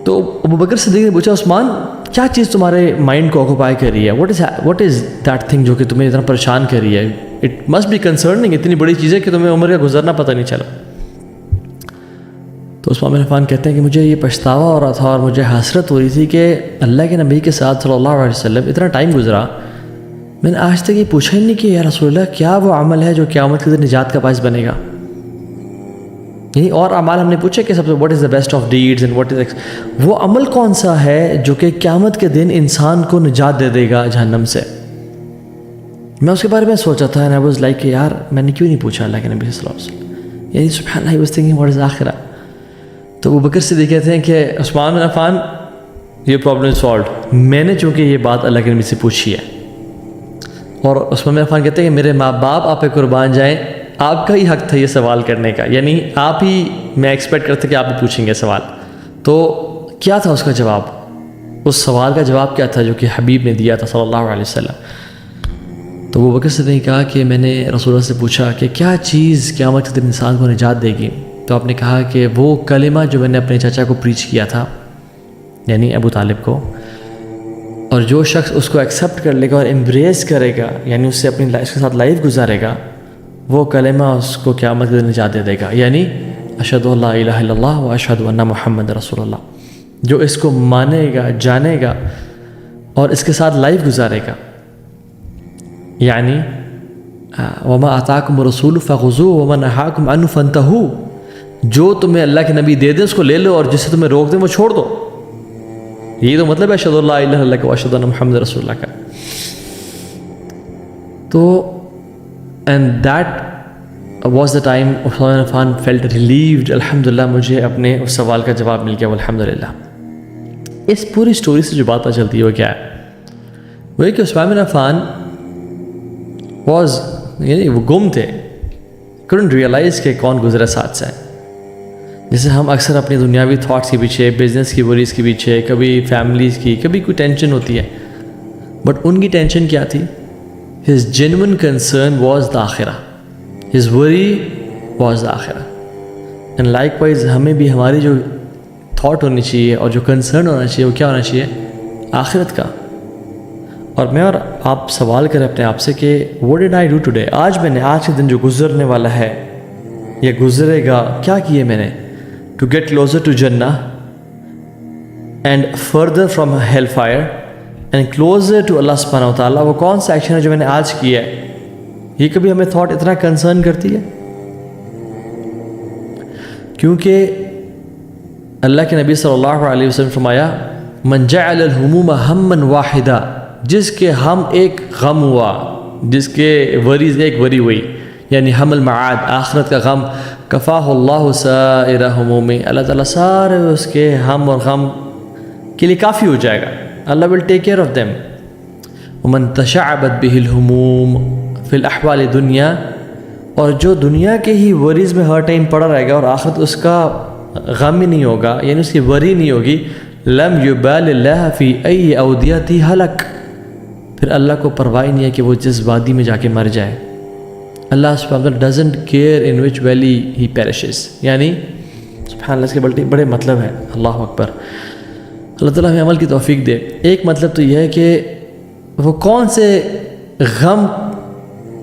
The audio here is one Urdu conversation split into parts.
تو ابو بکر صدیق نے پوچھا عثمان کیا چیز تمہارے مائنڈ کو آکوپائی کر رہی ہے, واٹ از دیٹ تھنگ جو کہ تمہیں اتنا پریشان کر رہی ہے, اٹ مسٹ بی کنسرننگ, اتنی بڑی چیز ہے کہ تمہیں عمر کا گزرنا پتہ نہیں چلا. تو عثمان بن عفان کہتے ہیں کہ مجھے یہ پچھتاوا ہو رہا تھا اور مجھے حسرت ہو رہی تھی کہ اللہ کے نبی کے ساتھ صلی اللہ علیہ وسلم اتنا ٹائم گزرا, میں نے آج تک یہ پوچھا ہی نہیں کہ یا رسول اللہ کیا وہ عمل ہے جو قیامت کے دن نجات کا باعث بنے گا. یعنی اور اعمال ہم نے پوچھے کہ سب سے what is the best of deeds and what is, وہ عمل کون سا ہے جو کہ قیامت کے دن انسان کو نجات دے دے گا جہنم سے. میں اس کے بارے میں سوچا تھا اینڈ آئی واز لائک کہ یار میں نے کیوں نہیں پوچھا اللہ کے نبی صلی اللہ علیہ وسلم, یعنی سبحان اللہ, he was thinking what is آخرہ. تو ابو بکر صدیق کہتے ہیں کہ عثمان بن عفان یہ پرابلم سالوڈ, میں نے چونکہ یہ بات اللہ کے نبی سے پوچھی ہے. اور عثمان بن عفان کہتے ہیں کہ میرے ماں باپ آپ پہ قربان جائیں, آپ کا ہی حق تھا یہ سوال کرنے کا, یعنی آپ ہی, میں ایکسپیکٹ کرتا کہ آپ ہی پوچھیں گے سوال. تو کیا تھا اس کا جواب, اس سوال کا جواب کیا تھا جو کہ حبیب نے دیا تھا صلی اللہ علیہ وسلم. تو وہ بکر صدیق نے کہا کہ میں نے رسول اللہ سے پوچھا کہ کیا چیز قیامت کے دن انسان کو نجات دے گی. تو آپ نے کہا کہ وہ کلمہ جو میں نے اپنے چچا کو پریچ کیا تھا, یعنی ابو طالب کو, اور جو شخص اس کو ایکسیپٹ کر لے گا اور امبریس کرے گا, یعنی اس سے اپنی اس کے ساتھ لائف گزارے گا, وہ کلمہ اس کو قیامت کے دن نجات دے دے گا, یعنی اشہد ان لا الہ الا اللہ و اشہد ان محمد رسول اللہ. جو اس کو مانے گا, جانے گا اور اس کے ساتھ لائف گزارے گا, یعنی وما آتاکم الرسول فخذوہ وما نہاکم عنہ فانتہوا, جو تمہیں اللہ کے نبی دے دیں اس کو لے لو اور جس سے تمہیں روک دیں وہ چھوڑ دو. یہ تو مطلب ہے اشہد ان لا الہ الا اللہ و اشہد ان محمد رسول اللہ کا. تو and that was the time Uthman bin Affan felt relieved, الحمدللہ مجھے اپنے اس سوال کا جواب مل گیا الحمدللہ. اس پوری سٹوری سے جو بات پتہ چلتی ہے وہ کیا ہے, وہ یہ کہ عثمان بن عفان یعنی وہ گم تھے, couldn't ریئلائز کہ کون گزرا ساتھ سے. جیسے ہم اکثر اپنی دنیاوی تھاٹس کے پیچھے, بزنس کی وریز کے پیچھے, کبھی فیملیز کی, کبھی کوئی ٹینشن ہوتی ہے, بٹ ان کی ٹینشن کیا تھی, his genuine concern was the آخرہ, his worry was the آخرہ. and likewise ہمیں بھی ہماری جو تھاٹ ہونی چاہیے اور جو کنسرن ہونا چاہیے وہ کیا ہونا چاہیے, آخرت کا. اور میں اور آپ سوال کریں اپنے آپ سے کہ what did I do today, آج میں نے, آج کے دن جو گزرنے والا ہے یا گزرے گا, کیا کیے میں نے to get closer to Jannah and further from hellfire and closer to Allah subhanahu wa ta'ala. وہ کون سا ایکشن ہے جو میں نے آج کیا ہے, یہ کبھی ہمیں تھاٹ اتنا کنسرن کرتی ہے؟ کیونکہ اللہ کے نبی صلی اللہ علیہ وسلم فرمایا من جعل الہموم ہما واحدہ, جس کے ہم ایک غم ہوا, جس کے وریز ایک وری ہوئی, یعنی ہم المعاد, آخرت کا غم, کفاہ اللہ سائر ہمومی, اللہ تعالیٰ سارے اس کے ہم اور غم کے لیے کافی ہو جائے گا, اللہ will take care of them. ومن تشعبت بہ الہموم فی الاحوال دنیا, اور جو دنیا کے ہی وریز میں ہر ٹائم پڑا رہے گا اور آخرت اس کا غم ہی نہیں ہوگا, یعنی اس کی وری نہیں ہوگی, لم یبال اللہ فی ای اودیتی ہلک, پھر اللہ کو پرواہ نہیں ہے کہ وہ جس وادی میں جا کے مر جائے. اللہ سبحانہ وتعالی doesn't care in which valley he perishes, یعنی سبحان اللہ اس کے بڑے مطلب ہیں. اللہ اکبر, اللہ تعالیٰ ہمیں عمل کی توفیق دے. ایک مطلب تو یہ ہے کہ وہ کون سے غم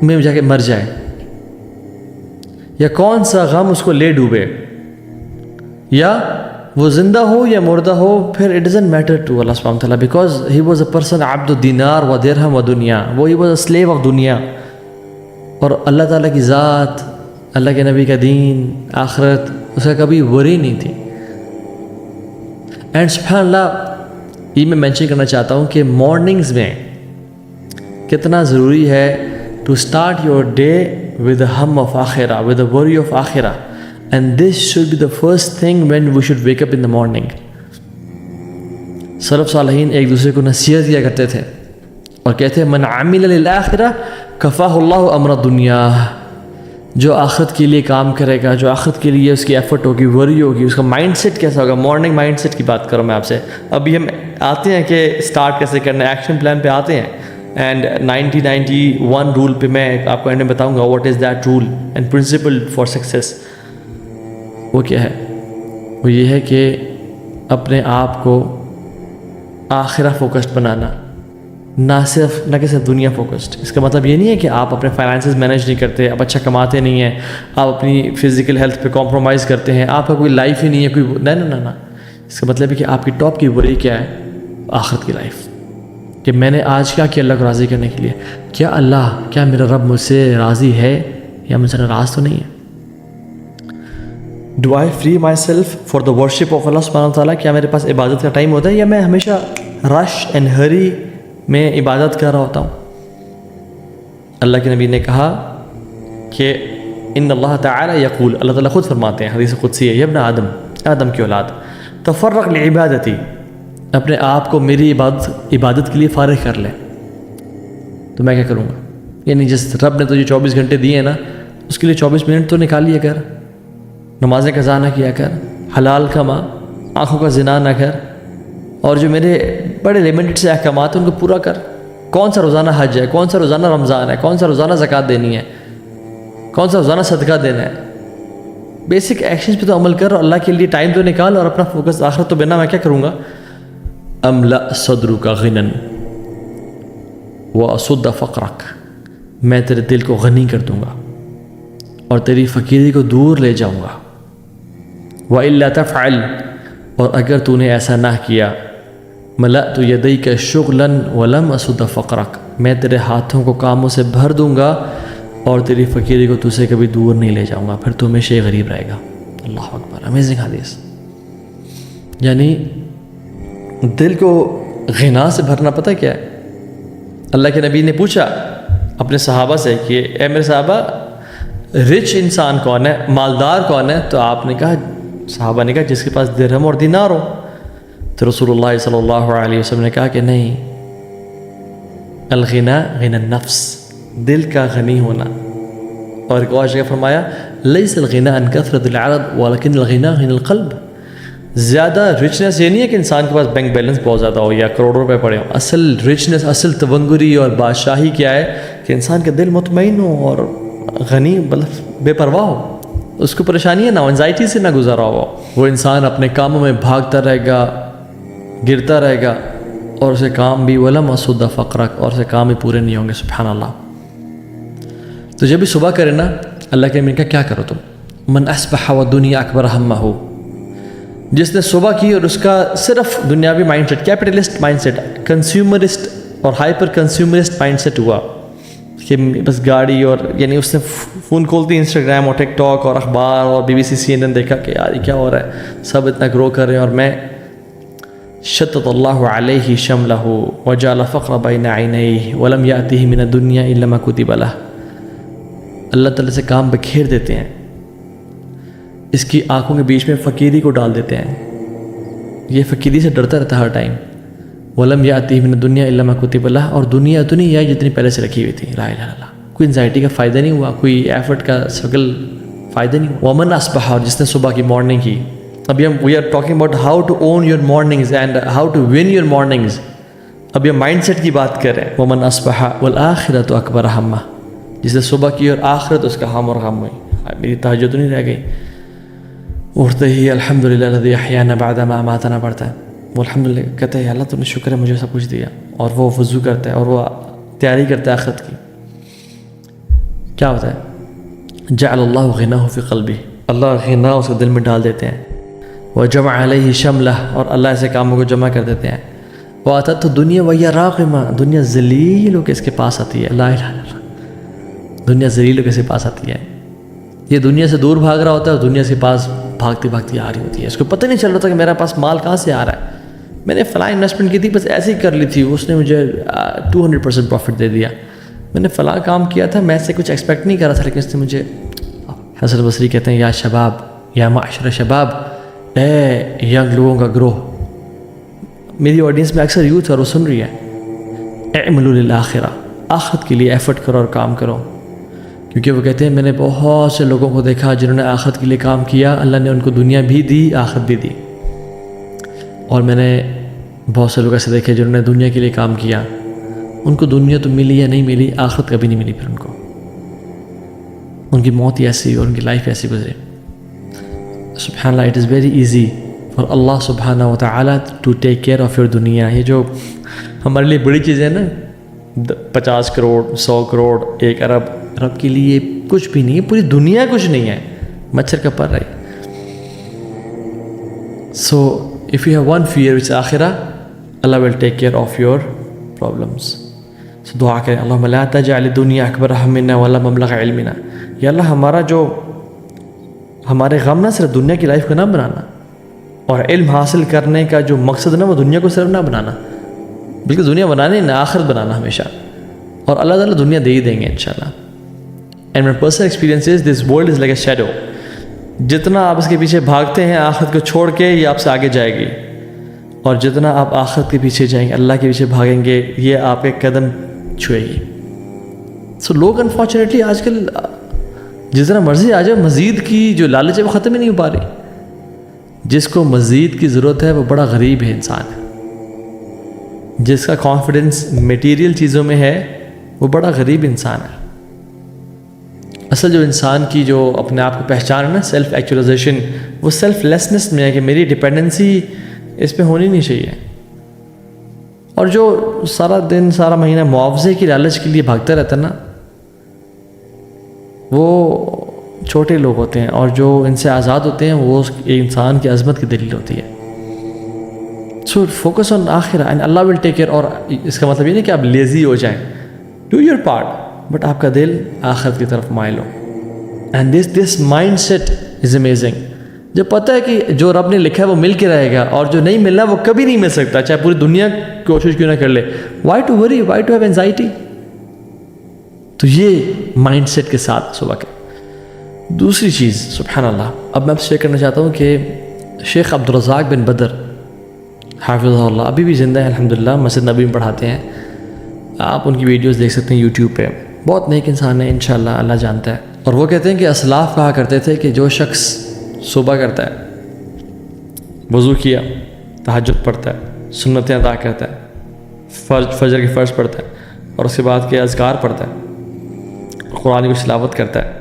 میں جا کے مر جائے یا کون سا غم اس کو لے ڈوبے, یا وہ زندہ ہو یا مردہ ہو, پھر اٹ ڈزنٹ میٹر ٹو اللہ سبحانہ وتعالی, because he was a person عبد الدینار و درہم و دنیا, وہ he was a slave of دنیا. اور اللہ تعالیٰ کی ذات, اللہ کے نبی کا دین, آخرت, اس کا کبھی وری نہیں تھی. اینڈ سبحان اللہ یہ میں مینشن کرنا چاہتا ہوں کہ مارننگز میں کتنا ضروری ہے to start your day with a ہم آف آخرہ, ود اے وری آف آخرہ. And this should be the first thing when we should wake up in the morning. سلف صالحین ایک دوسرے کو نصیحت کیا کرتے تھے اور کہتے ہیں من عمل للآخرہ کفاہ اللہ امر دنیا, جو آخرت کے لیے کام کرے گا, جو آخرت کے لیے اس کی ایفرٹ ہوگی, وری ہوگی, اس کا مائنڈ سیٹ کیسا ہوگا. مارننگ مائنڈ سیٹ کی بات کروں میں آپ سے. ابھی ہم آتے ہیں کہ اسٹارٹ کیسے کرنا ہے, ایکشن پلان پہ آتے ہیں. اینڈ 1991 رول پہ میں آپ کو اینڈ میں بتاؤں گا what is that rule and principle for success. وہ کیا ہے؟ وہ یہ ہے کہ اپنے آپ کو آخرہ فوکسڈ بنانا، نہ کہ صرف دنیا فوکسڈ۔ اس کا مطلب یہ نہیں ہے کہ آپ اپنے فائنانسز مینیج نہیں کرتے، آپ اچھا کماتے نہیں ہیں، آپ اپنی فزیکل ہیلتھ پہ کمپرومائز کرتے ہیں، آپ کا کوئی لائف ہی نہیں ہے، کوئی نہ۔ اس کا مطلب ہے کہ آپ کی ٹاپ کی وری کیا ہے؟ آخرت کی لائف، کہ میں نے آج کیا کیا اللہ کو راضی کرنے کے لیے، کیا میرا رب مجھ سے راضی ہے یا مجھ سے ناراض تو نہیں ہے؟ Do I free myself for the worship of اللہ سبحانہ وتعالیٰ؟ کیا میرے پاس عبادت کا ٹائم ہوتا ہے یا میں ہمیشہ رش اینڈ ہری میں عبادت کر رہا ہوتا ہوں؟ اللہ کے نبی نے کہا کہ ان اللہ تعالی یقول، اللہ تعالیٰ خود فرماتے ہیں، حدیث قدسی ہے، یا ابن آدم کی اولاد، تفرق لعبادتی، اپنے آپ کو میری عبادت کے لیے فارغ کر لے، تو میں کیا کروں گا؟ یعنی جس رب نے تجھے 24 گھنٹے دیے ہیں نا، اس کے لیے 24 منٹ تو نکال لیا کر، نمازیں قضا نہ کیا کر، حلال کما، آنکھوں کا زنا نہ کر، اور جو میرے بڑے لمیٹڈ سے احکامات ہیں ان کو پورا کر۔ کون سا روزانہ حج ہے، کون سا روزانہ رمضان ہے، کون سا روزانہ زکوٰۃ دینی ہے، کون سا روزانہ صدقہ دینا ہے، بیسک ایکشنز پہ تو عمل کر، اور اللہ کے لیے ٹائم تو نکال، اور اپنا فوکس آخرت تو بنا۔ میں کیا کروں گا؟ املا صدرک غنن واسد فقرک، میں تیرے دل کو غنی کر دوں گا اور تیری فقیری کو دور لے جاؤں گا۔ وَإِلَّا تَفْعَلْ، اور اگر تو نے ایسا نہ کیا، ملأت یدیک شغلا ولم اسد فقرک، میں تیرے ہاتھوں کو کاموں سے بھر دوں گا اور تیری فقیری کو تو سے کبھی دور نہیں لے جاؤں گا، پھر تو ہمیشہ ہی غریب رہے گا۔ اللہ اکبر، امیزنگ حدیث۔ یعنی دل کو غنا سے بھرنا پتہ کیا ہے؟ اللہ کے نبی نے پوچھا اپنے صحابہ سے کہ اے میرے صحابہ، رچ انسان کون ہے، مالدار کون ہے؟ تو آپ نے کہا، صحابہ نے کہا جس کے پاس درہم اور دینار ہو۔ تو رسول اللہ صلی اللہ علیہ وسلم نے کہا کہ نہیں، الغنا غنى النفس، دل کا غنی ہونا۔ اور ایک اور جگہ فرمایا لیس الغنى عن کثرت العرض ولکن الغنى غنى القلب، زیادہ رچنس یہ نہیں ہے کہ انسان کے پاس بینک بیلنس بہت زیادہ ہو یا کروڑوں روپے پڑے ہوں۔ اصل رچنس، اصل تونگری اور بادشاہی کیا ہے؟ کہ انسان کا دل مطمئن ہو اور غنی، مطلب بے پرواہ ہو، اس کو پریشانی نہ ہو، انزائٹی سے نہ گزارا ہو۔ وہ انسان اپنے کاموں میں بھاگتا رہے گا، گرتا رہے گا، اور اسے کام بھی ولم اسد فقرک، اور اسے کام بھی پورے نہیں ہوں گے۔ سبحان اللہ۔ تو جب بھی صبح کرے نا، اللہ کے امین کا کیا کرو تم؟ من اصبح والدنیا اکبر ہمہ، جس نے صبح کی اور اس کا صرف دنیاوی mindset, capitalist mindset, consumerist اور ہائپر کنزیومرسٹ مائنڈ سیٹ ہوا کہ بس گاڑی، اور یعنی اس نے فون کھولتی انسٹاگرام اور ٹک ٹاک اور اخبار اور BBC CNN دیکھا کہ یار یہ کیا ہو رہا ہے، سب اتنا گرو کر رہے ہیں اور میں، شتت اللہ علیہ شملہ وجعل فقر بین عینیہ ولم یأتہ من الدنیا الا ما کتب لہ، اللہ تعالیٰ سے کام بکھیر دیتے ہیں، اس کی آنکھوں کے بیچ میں فقیری کو ڈال دیتے ہیں، یہ فقیری سے ڈرتا رہتا ہر ٹائم۔ ولم یأتہ من الدنیا الا ما کتب لہ، اور دنیا اتنی ہی ہے جتنی پہلے سے رکھی ہوئی تھی۔ لا الہ الا اللہ، کوئی انزائٹی کا فائدہ نہیں ہوا، کوئی ایفرٹ کا سٹرگل فائدہ نہیں ہوا۔ ومن اصبح، اور جس نے صبح کی مارننگ کی۔ ابھی ہم we are talking about how to own your mornings and how to win your mornings, اب یہ مائنڈ سیٹ کی بات کر رہے ہیں۔ ومن اصبح والآخرۃ اکبر ہمہ، جس نے صبح کی اور آخرت اس کا ہم اور غم ہوئی، میری تہجد نہیں رہ گئی، اٹھتے ہی الحمدللہ الذی احیانا بعد ما اماتنا پڑھتا ہے، وہ الحمدللہ کہتے ہیں اللہ تم نے شکر ہے مجھے سب کچھ دیا، اور وہ وضو کرتا ہے اور وہ تیاری کرتا ہے آخرت کی۔ کیا ہوتا ہے؟ جعل اللہ غناہ فی قلبہ، اللہ غنا اس کو دل میں ڈال دیتے ہیں۔ وجمع علیہ شملہ، اور اللہ ایسے کاموں کو جمع کر دیتے ہیں۔ واتت دنیا وہی راغمہ، دنیا ذلیل ہو کے اس کے پاس آتی ہے۔ لا الہ الا اللہ، دنیا ذلیل ہو کے اس کے پاس آتی ہے۔ یہ دنیا سے دور بھاگ رہا ہوتا ہے اور دنیا اس کے پاس بھاگتی بھاگتی آ رہی ہوتی ہے، اس کو پتہ نہیں چل رہا تھا کہ میرا پاس مال کہاں سے آ رہا ہے، میں نے فلاں انویسٹمنٹ کی تھی بس ایسے ہی کر لی تھی، اس نے مجھے 200% پروفٹ دے دیا، میں نے فلاں کام کیا تھا، میں سے کچھ ایکسپیکٹ نہیں کر رہا تھا لیکن اس نے مجھے۔ حسن بصری کہتے ہیں یا شباب، یا معاشر شباب، اے ینگ لوگوں کا گروہ، میری آڈینس میں اکثر یوتھ اور وہ سن رہی ہے، اعملوا للآخرہ، آخرت کے لیے ایفرٹ کرو اور کام کرو، کیونکہ وہ کہتے ہیں میں نے بہت سے لوگوں کو دیکھا جنہوں نے آخرت کے لیے کام کیا، اللہ نے ان کو دنیا بھی دی، آخرت بھی دی، اور میں نے بہت سے لوگ ایسے دیکھے جنہوں نے دنیا کے لیے کام کیا، ان کو دنیا تو ملی یا نہیں ملی، آخرت کبھی نہیں ملی، پھر ان کو ان کی موت ہی ایسی اور ان کی لائف ایسی گزری۔ سبحان اللہ، اٹ از ویری ایزی اور اللہ سبحانہ و تعالیٰ to take care of your دنیا. یہ جو ہمارے لیے بڑی چیزیں ہیں نا 50 کروڑ 100 کروڑ 1 ارب کے لیے کچھ بھی نہیں ہے, پوری دنیا کچھ نہیں ہے, مچھر کا پر رہی. So if you have one fear which آخرہ, اللہ will take care of your problems. So دعا کریں اللہم لا تجعل الدنیا اکبر ہمنا ولا مبلغ علمنا. یا اللہ ہمارا جو ہمارے غم نہ صرف دنیا کی لائف کو نہ بنانا, اور علم حاصل کرنے کا جو مقصد نا وہ دنیا کو صرف نہ بنانا, بلکہ دنیا بنانے نہ آخرت بنانا ہمیشہ. اور اللہ تعالیٰ دنیا دے ہی دیں گے انشاءاللہ. And my personal experience is this world is like a shadow. جتنا آپ اس کے پیچھے بھاگتے ہیں آخرت کو چھوڑ کے, یہ آپ سے آگے جائے گی, اور جتنا آپ آخرت کے پیچھے جائیں گے, اللہ کے پیچھے بھاگیں گے, یہ آپ کے قدم چھوئے گی. سو لوگ انفارچونیٹلی آج کل جتنا مرضی آ جائے, مزید کی جو لالچ ہے وہ ختم ہی نہیں ہو پا رہی. جس کو مزید کی ضرورت ہے وہ بڑا غریب ہے انسان ہے. جس کا کانفیڈنس میٹیریل چیزوں میں ہے وہ بڑا غریب انسان ہے. اصل جو انسان کی جو اپنے آپ کو پہچان ہے نا, سیلف ایکچولائزیشن, وہ سیلف لیسنس میں ہے کہ میری ڈپینڈنسی اس پہ ہونی نہیں چاہیے. اور جو سارا دن سارا مہینہ معاوضے کی لالچ کے لیے بھاگتا رہتا ہے نا, وہ چھوٹے لوگ ہوتے ہیں, اور جو ان سے آزاد ہوتے ہیں وہ انسان کی عظمت کی دلیل ہوتی ہے. سو فوکس آن آخرہ اینڈ اللہ ول ٹیک کیئر. اور اس کا مطلب یہ نہیں کہ آپ لیزی ہو جائیں, ڈو یور پارٹ, بٹ آپ کا دل آخرت کی طرف مائل ہو. And this mindset is amazing. جب پتہ ہے کہ جو رب نے لکھا ہے وہ مل کے رہے گا, اور جو نہیں ملنا وہ کبھی نہیں مل سکتا, چاہے پوری دنیا کوشش کیوں نہ کر لے. Why to worry, why to have anxiety. تو یہ مائنڈ سیٹ کے ساتھ صبح کے. دوسری چیز سبحان اللہ, اب میں آپ سے شیئر کرنا چاہتا ہوں کہ شیخ عبدالرزاق بن بدر حافظہ اللہ ابھی بھی زندہ ہیں الحمدللہ, مسجد نبی میں پڑھاتے ہیں. آپ ان کی ویڈیوز دیکھ سکتے ہیں یوٹیوب پہ. بہت نیک انسان ہے انشاءاللہ, اللہ جانتا ہے. اور وہ کہتے ہیں کہ اسلاف کہا کرتے تھے کہ جو شخص صبح کرتا ہے, وضو کیا, تہجد پڑھتا ہے, سنتیں ادا کرتا ہے, فجر کے فرض پڑھتا ہے, اور اس کے بعد کے اذکار پڑھتا ہے, قرآن کی تلاوت کرتا ہے,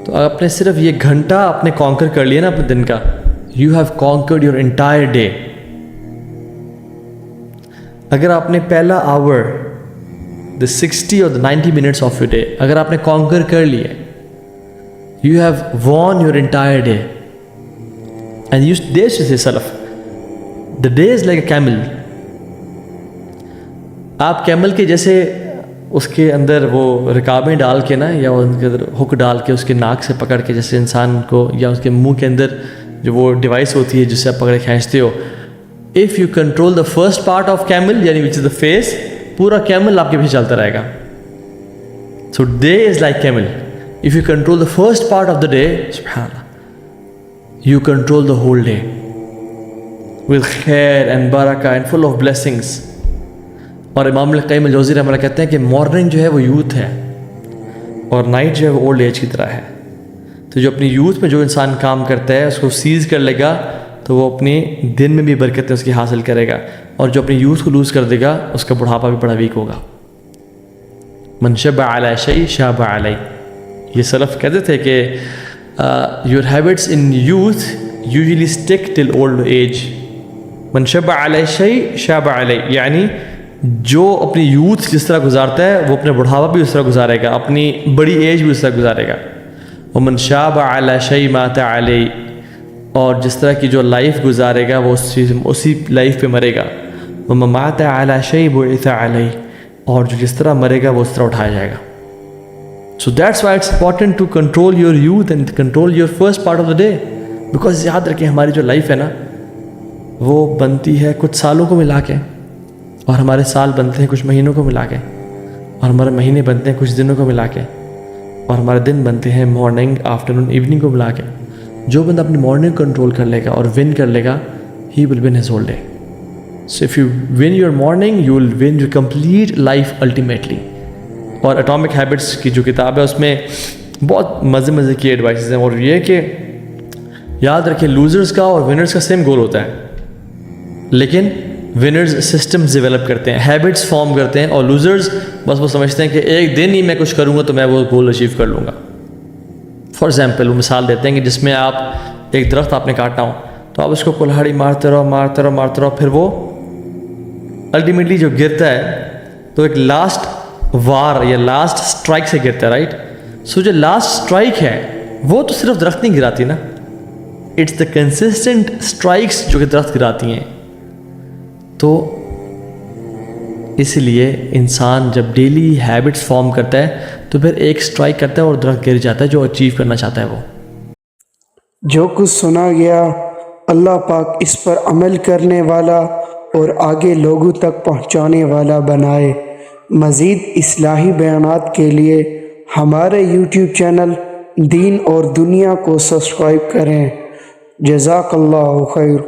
تو آپ نے صرف یہ گھنٹہ اپنے کانکر کر لیا نا اپنے دن کا, you have conquered your entire day. اگر آپ نے پہلا آور the 60 or the 90 minutes of your day اگر آپ نے کانکر کر لیے, you have won your entire day. And you they should say salaf, the day is like a camel. آپ کیمل کے جیسے اس کے اندر وہ رکابیں ڈال کے نا, یا ان کے اندر ہک ڈال کے اس کے ناک سے پکڑ کے, جیسے انسان کو, یا اس کے منہ کے اندر جو وہ ڈیوائس ہوتی ہے جس سے آپ پکڑے کھینچتے ہو. if you control the first part of camel یعنی which is the face, پورا کیمل آپ کے پیچھے چلتا رہے گا. So day is like camel. If you control the first part of the day, subhanallah, you control the whole day with khair and barakah and full of blessings. اور امام القیم الجوزی رحمہ اللہ کہتے ہیں کہ مارننگ جو ہے وہ یوتھ ہے, اور نائٹ جو ہے وہ اولڈ ایج کی طرح ہے. تو جو اپنی یوتھ میں جو انسان کام کرتا ہے اس کو سیز کر لے گا تو وہ اپنی دن میں بھی برکتیں اس کی حاصل کرے گا, اور جو اپنی یوتھ کو لوز کر دے گا اس کا بڑھاپا بھی بڑا ویک ہوگا. من شب علی شیء شاب علی. یہ سلف کہتے تھے کہ your habits in youth usually stick till old age. من شب علی شیء شاب علی, یعنی جو اپنی یوتھ جس طرح گزارتا ہے وہ اپنے بڑھاپا بھی اس طرح گزارے گا, اپنی بڑی ایج بھی اس طرح گزارے گا. ومن شاب علی شیء مات علی, اور جس طرح کی جو لائف گزارے گا وہ اسی لائف پہ مرے گا. ومن مات علی شیء بعث علی, اور جو جس طرح مرے گا وہ اس طرح اٹھایا جائے گا. So that's why it's important to control your youth and control your first part of the day, because یاد رکھیں ہماری جو لائف ہے نا وہ بنتی ہے کچھ سالوں کو ملا کے, اور ہمارے سال بنتے ہیں کچھ مہینوں کو ملا کے, اور ہمارے مہینے بنتے ہیں کچھ دنوں کو ملا کے, اور ہمارے دن بنتے ہیں مارننگ آفٹرنون ایوننگ کو ملا کے. جو بندہ اپنی مارننگ کنٹرول کر لے گا اور ون کر لے گا, he will win his whole day. So if you win your morning you will win your complete life ultimately. اور اٹامک ہیبٹس کی جو کتاب ہے اس میں بہت مزے کی ایڈوائسز ہیں, اور یہ کہ یاد رکھیں لوزرز کا اور ونرز کا سیم گول ہوتا ہے, لیکن ونرز سسٹمز ڈیولپ کرتے ہیں, ہیبٹس فارم کرتے ہیں, اور لوزرز بس وہ سمجھتے ہیں کہ ایک دن ہی میں کچھ کروں گا تو میں وہ گول اچیو کر لوں گا. فار ایگزامپل وہ مثال دیتے ہیں کہ جس میں آپ ایک درخت آپ نے کاٹنا ہو تو آپ اس کو کلہاڑی مارتے رہو، پھر وہ الٹیمیٹلی جو گرتا ہے تو ایک لاسٹ وار یا لاسٹ سٹرائک سے گرتا ہے، رائٹ؟ سو جو لاسٹ سٹرائک ہے وہ تو صرف درخت نہیں گراتی نا، اٹس دا کنسسٹنٹ سٹرائکس جو کہ درخت گراتی ہیں. تو اس لیے انسان جب ڈیلی ہیبٹس فارم کرتا ہے تو پھر ایک سٹرائک کرتا ہے اور درخت گر جاتا ہے جو اچیو کرنا چاہتا ہے وہ. جو کچھ سنا گیا اللہ پاک اس پر عمل کرنے والا اور آگے لوگوں تک پہنچانے والا بنائے. مزید اصلاحی بیانات کے لیے ہمارے یوٹیوب چینل دین اور دنیا کو سبسکرائب کریں. جزاک اللہ خیر.